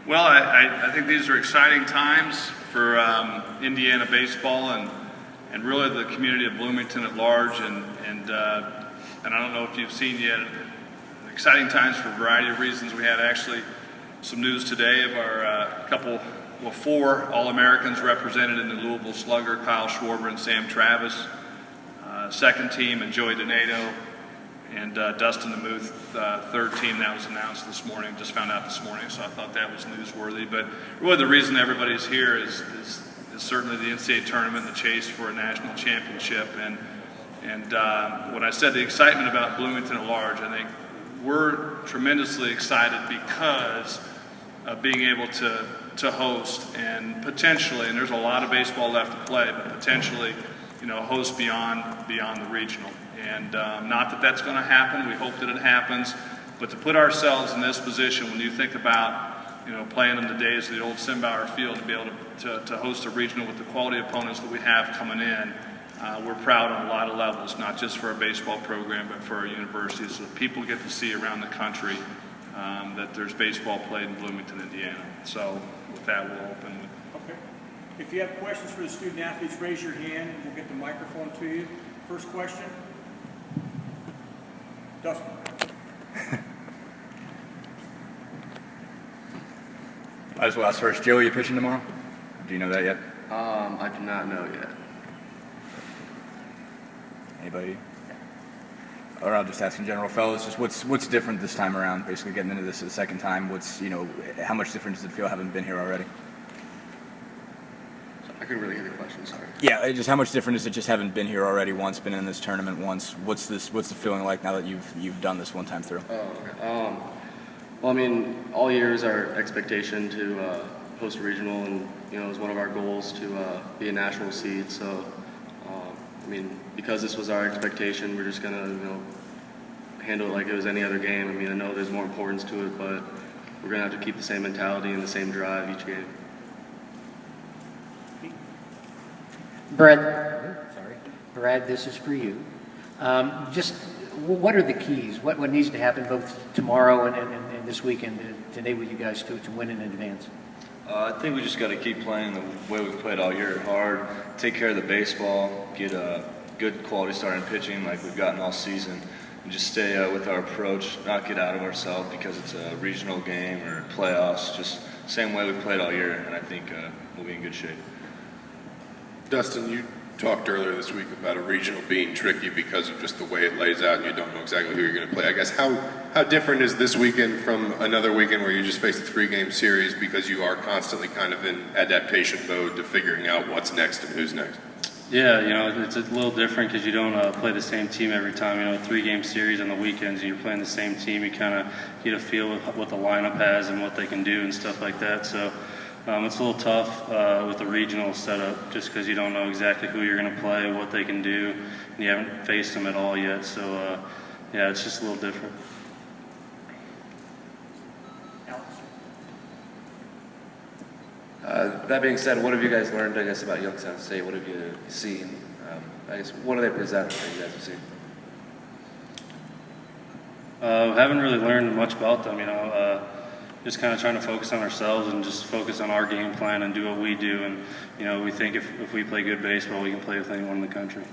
Well, I think these are exciting times for Indiana baseball and really the community of Bloomington at large. And I don't know if you've seen yet, exciting times for a variety of reasons. We had actually some news today of our four All-Americans represented in the Louisville Slugger, Kyle Schwarber and Sam Travis. Second team, and Joey Donato, and Dustin DeMuth, third team. That was announced this morning, just found out this morning, so I thought that was newsworthy. But really the reason everybody's here is certainly the NCAA tournament and the chase for a national championship. And when I said the excitement about Bloomington at large, I think we're tremendously excited because of being able to host and potentially, and there's a lot of baseball left to play, but potentially, host beyond the regional. And not that that's going to happen. We hope that it happens. But to put ourselves in this position, when you think about, playing in the days of the old Simbauer Field, to be able to host a regional with the quality opponents that we have coming in, we're proud on a lot of levels, not just for our baseball program, but for our universities, so that people get to see around the country that there's baseball played in Bloomington, Indiana. So with that, we'll open with. Okay. If you have questions for the student athletes, raise your hand and we'll get the microphone to you. First question. Dustin. I just will ask first. Joe, are you pitching tomorrow? Do you know that yet? I do not know yet. Anybody? Or I'll just ask in general, fellas. Just what's different this time around? Basically, getting into this the second time. How much different does it feel having been here already? I couldn't really hear the question. Sorry. Yeah, just how much different is it just having been here already once, been in this tournament once? What's the feeling like now that you've done this one time through? Oh, okay. Well, I mean, all year is our expectation to host a regional, and it was one of our goals to be a national seed. So, I mean, because this was our expectation, we're just gonna handle it like it was any other game. I mean, I know there's more importance to it, but we're gonna have to keep the same mentality and the same drive each game. Brad, this is for you. Just what are the keys? What needs to happen both tomorrow and this weekend today with you guys to win in advance? I think we just got to keep playing the way we've played all year, hard, take care of the baseball, get a good quality starting pitching like we've gotten all season, and just stay with our approach, not get out of ourselves because it's a regional game or playoffs, just same way we've played all year, and I think we'll be in good shape. Dustin, you talked earlier this week about a regional being tricky because of just the way it lays out and you don't know exactly who you're going to play. I guess how different is this weekend from another weekend where you just face a 3-game series because you are constantly kind of in adaptation mode to figuring out what's next and who's next? Yeah, it's a little different because you don't play the same team every time. A 3-game series on the weekends, you're playing the same team. You kind of get a feel of what the lineup has and what they can do and stuff like that. So it's a little tough with the regional setup just because you don't know exactly who you're going to play, what they can do, and you haven't faced them at all yet. So, it's just a little different. That being said, what have you guys learned, I guess, about Youngstown State? What have you seen? I guess, what do they present that you guys have seen? Haven't really learned much about them, just kind of trying to focus on ourselves and just focus on our game plan and do what we do. And, we think if we play good baseball, we can play with anyone in the country.